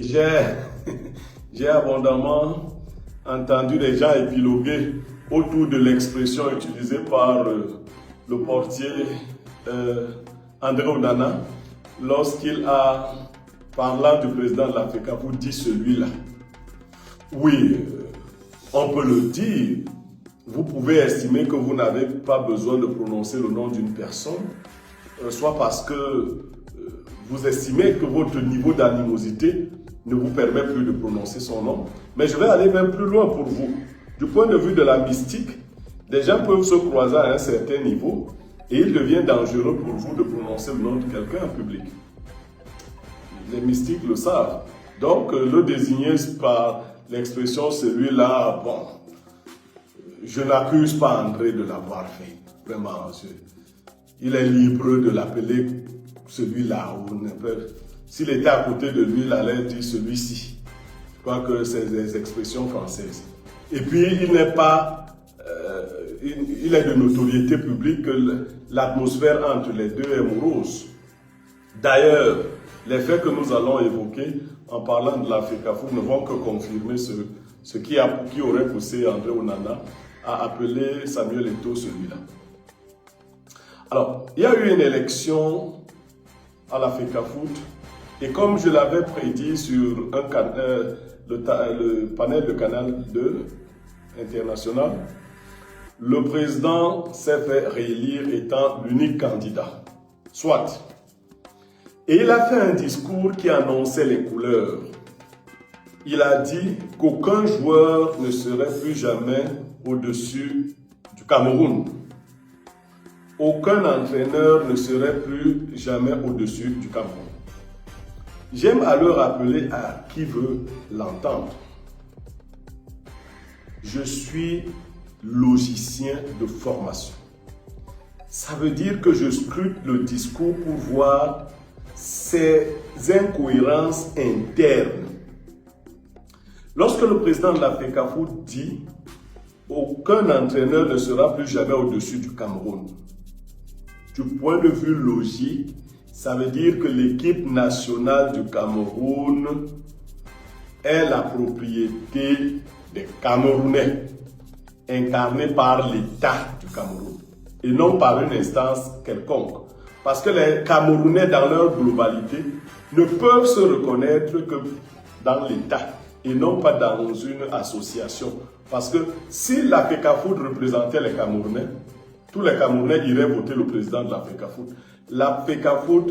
J'ai j'ai abondamment entendu les gens épiloguer autour de l'expression utilisée par le portier André Onana lorsqu'il a, parlant du président de la FECAFOOT, dit celui-là. Oui, on peut le dire. Vous pouvez estimer que vous n'avez pas besoin de prononcer le nom d'une personne, soit parce que vous estimez que votre niveau d'animosité ne vous permet plus de prononcer son nom. Mais je vais aller même plus loin pour vous. Du point de vue de la mystique, des gens peuvent se croiser à un certain niveau et il devient dangereux pour vous de prononcer le nom de quelqu'un en public. Les mystiques le savent. Donc, le désigner par l'expression celui-là, bon, je n'accuse pas André de l'avoir fait. Vraiment, il est libre de l'appeler celui-là. S'il était à côté de lui, il allait dire celui-ci. Je crois que c'est des expressions françaises. Et puis, il n'est pas... il est de notoriété publique que l'atmosphère entre les deux est morose. D'ailleurs, les faits que nous allons évoquer en parlant de la FECAFOOT ne vont que confirmer ce qui aurait poussé André Onana à appeler Samuel Eto'o celui-là. Alors, il y a eu une élection à la FECAFOOT et comme je l'avais prédit sur le panel de Canal 2 international, le président s'est fait réélire étant l'unique candidat. Soit. Et il a fait un discours qui annonçait les couleurs. Il a dit qu'aucun joueur ne serait plus jamais au-dessus du Cameroun. Aucun entraîneur ne serait plus jamais au-dessus du Cameroun. J'aime à le rappeler à qui veut l'entendre. Je suis logicien de formation. Ça veut dire que je scrute le discours pour voir ses incohérences internes. Lorsque le président de la FECAFOOT dit « Aucun entraîneur ne sera plus jamais au-dessus du Cameroun », du point de vue logique, ça veut dire que l'équipe nationale du Cameroun est la propriété des Camerounais, incarnée par l'État du Cameroun, et non par une instance quelconque. Parce que les Camerounais, dans leur globalité, ne peuvent se reconnaître que dans l'État et non pas dans une association. Parce que si la FECAFOOT représentait les Camerounais, tous les Camerounais iraient voter le président de la FECAFOOT. La FECAFOOT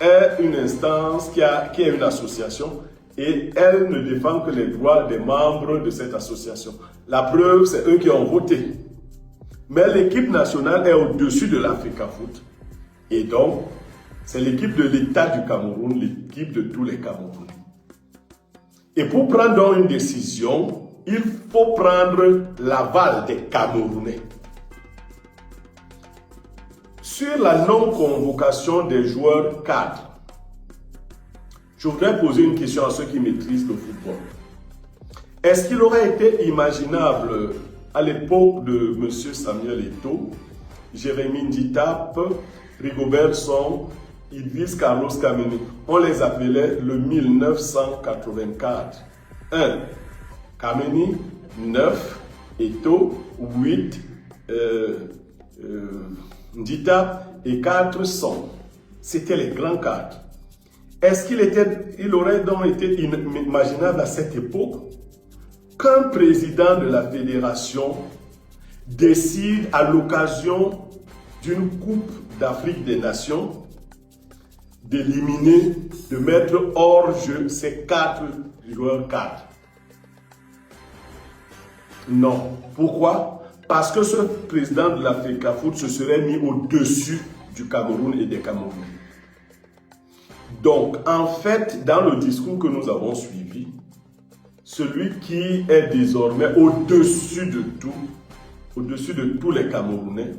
est une instance qui est une association et elle ne défend que les droits des membres de cette association. La preuve, c'est eux qui ont voté. Mais l'équipe nationale est au-dessus de la FECAFOOT. Et donc, c'est l'équipe de l'État du Cameroun, l'équipe de tous les Camerounais. Et pour prendre donc une décision, il faut prendre l'aval des Camerounais. Sur la non-convocation des joueurs cadres, je voudrais poser une question à ceux qui maîtrisent le football. Est-ce qu'il aurait été imaginable à l'époque de M. Samuel Eto'o, Jérémy Nditap, Rigobert Song, Idriss Carlos Kameni, on les appelait le 1984. 1. Kameni, 9. Eto'o, 8. Nditap et 4 Song. C'était les grands cadres. Est-ce qu'il aurait donc été imaginable à cette époque qu'un président de la fédération décide à l'occasion d'une Coupe d'Afrique des Nations d'éliminer, de mettre hors jeu ces 4 joueurs cadres? Non. Pourquoi? Parce que ce président de la FECAFOOT se serait mis au-dessus du Cameroun et des Camerounais. Donc, en fait, dans le discours que nous avons suivi, celui qui est désormais au-dessus de tous les Camerounais,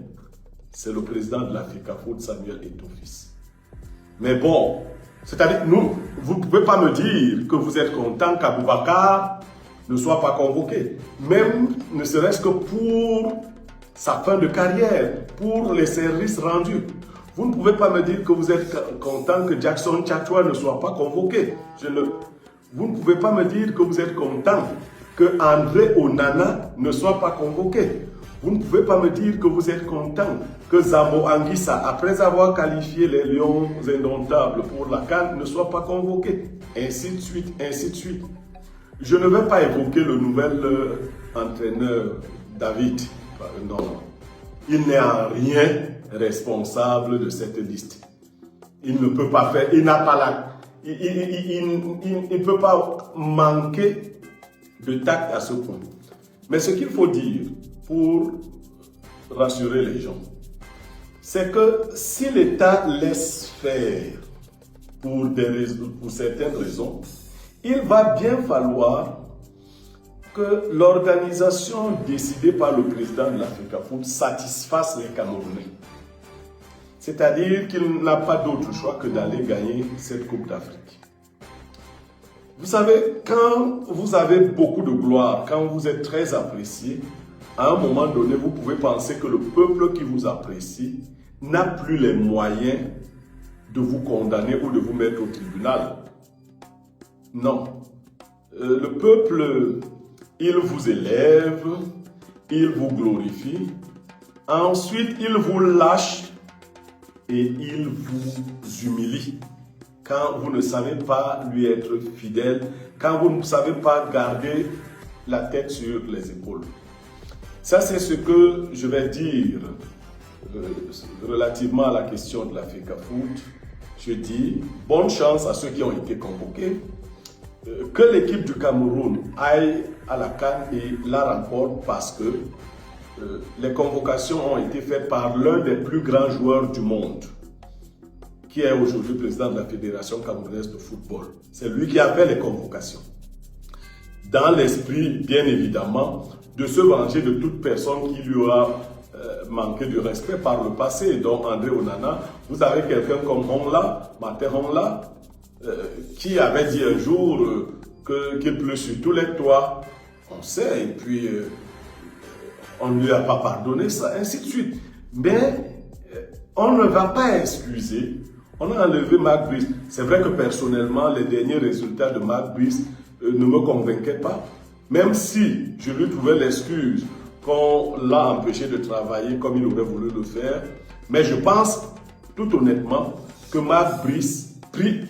c'est le président de la FECAFOOT, Samuel Eto'o fils. Mais bon, c'est-à-dire, vous ne pouvez pas me dire que vous êtes content qu'Aboubacar ne soit pas convoqué. Même ne serait-ce que pour sa fin de carrière, pour les services rendus. Vous ne pouvez pas me dire que vous êtes content que Jackson Tchatchoua ne soit pas convoqué. Vous ne pouvez pas me dire que vous êtes content que André Onana ne soit pas convoqué. Vous ne pouvez pas me dire que vous êtes content que Zambo Anguissa, après avoir qualifié les Lions indomptables pour la CAN, ne soit pas convoqué. Ainsi de suite, ainsi de suite. Je ne vais pas évoquer le nouvel entraîneur David. Non, il n'est en rien responsable de cette liste. Il ne peut pas faire, il n'a pas la... Il ne peut pas manquer de tact à ce point. Mais ce qu'il faut dire pour rassurer les gens, c'est que si l'État laisse faire pour certaines raisons, il va bien falloir que l'organisation décidée par le président de l'Africafoot satisfasse les Camerounais. C'est-à-dire qu'il n'a pas d'autre choix que d'aller gagner cette Coupe d'Afrique. Vous savez, quand vous avez beaucoup de gloire, quand vous êtes très apprécié, à un moment donné, vous pouvez penser que le peuple qui vous apprécie n'a plus les moyens de vous condamner ou de vous mettre au tribunal. Non. Le peuple, il vous élève, il vous glorifie, ensuite il vous lâche et il vous humilie quand vous ne savez pas lui être fidèle, quand vous ne savez pas garder la tête sur les épaules. Ça, c'est ce que je vais dire relativement à la question de l'Africafoot. Je dis bonne chance à ceux qui ont été convoqués, que l'équipe du Cameroun aille à la CAN et la remporte parce que les convocations ont été faites par l'un des plus grands joueurs du monde, qui est aujourd'hui président de la Fédération camerounaise de football. C'est lui qui a fait les convocations. Dans l'esprit, bien évidemment, de se venger de toute personne qui lui aura manqué de respect par le passé. Donc André Onana, vous avez quelqu'un comme Hongla, Martin Hongla, qui avait dit un jour qu'il pleut sur tous les toits. On sait, et puis on ne lui a pas pardonné ça, ainsi de suite. Mais on ne va pas excuser. On a enlevé Mark Brice. C'est vrai que personnellement, les derniers résultats de Mark Brice ne me convainquaient pas. Même si je lui trouvais l'excuse qu'on l'a empêché de travailler comme il aurait voulu le faire. Mais je pense, tout honnêtement, que Mark Brice, pris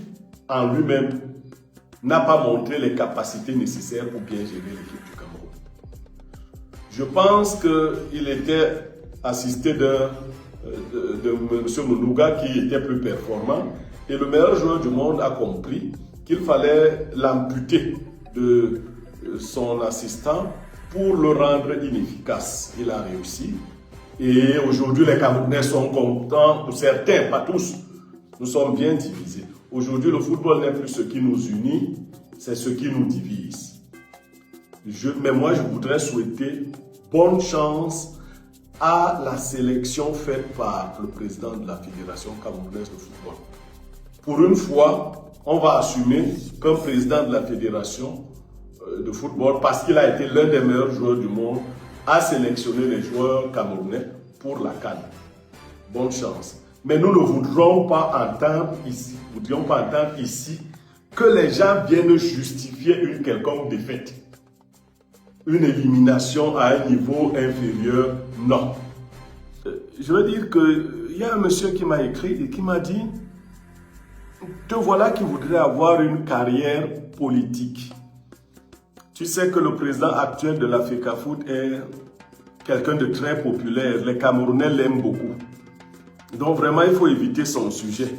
en lui-même, n'a pas montré les capacités nécessaires pour bien gérer l'équipe du Cameroun. Je pense qu'il était assisté de M. Mounouga qui était plus performant et le meilleur joueur du monde a compris qu'il fallait l'amputer de son assistant pour le rendre inefficace. Il a réussi et aujourd'hui les Camerounais sont contents, pour certains, pas tous, nous sommes bien divisés. Aujourd'hui le football n'est plus ce qui nous unit, c'est ce qui nous divise. Mais moi je voudrais souhaiter bonne chance à la sélection faite par le président de la Fédération camerounaise de football. Pour une fois, on va assumer qu'un président de la Fédération de football, parce qu'il a été l'un des meilleurs joueurs du monde, a sélectionné les joueurs camerounais pour la CAN. Bonne chance. Mais nous ne voudrions pas entendre ici que les gens viennent justifier une quelconque défaite. Une élimination à un niveau inférieur, non. Je veux dire qu'il y a un monsieur qui m'a écrit et qui m'a dit « Te voilà qui voudrait avoir une carrière politique. Tu sais que le président actuel de l'Africafoot est quelqu'un de très populaire. Les Camerounais l'aiment beaucoup. Donc vraiment, il faut éviter son sujet. »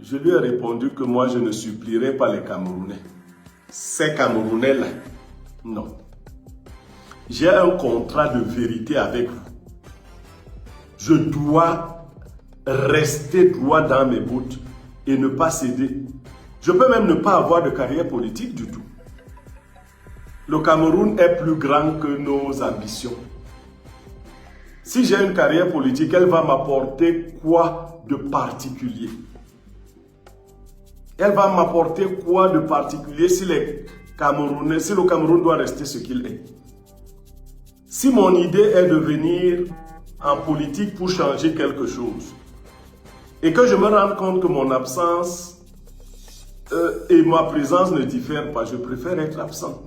Je lui ai répondu que moi, je ne supplierai pas les Camerounais. Ces Camerounais-là, non. J'ai un contrat de vérité avec vous. Je dois rester droit dans mes bottes et ne pas céder. Je peux même ne pas avoir de carrière politique du tout. Le Cameroun est plus grand que nos ambitions. Si j'ai une carrière politique, elle va m'apporter quoi de particulier? Elle va m'apporter quoi de particulier si le Cameroun doit rester ce qu'il est? Si mon idée est de venir en politique pour changer quelque chose et que je me rende compte que mon absence et ma présence ne diffère pas, je préfère être absent.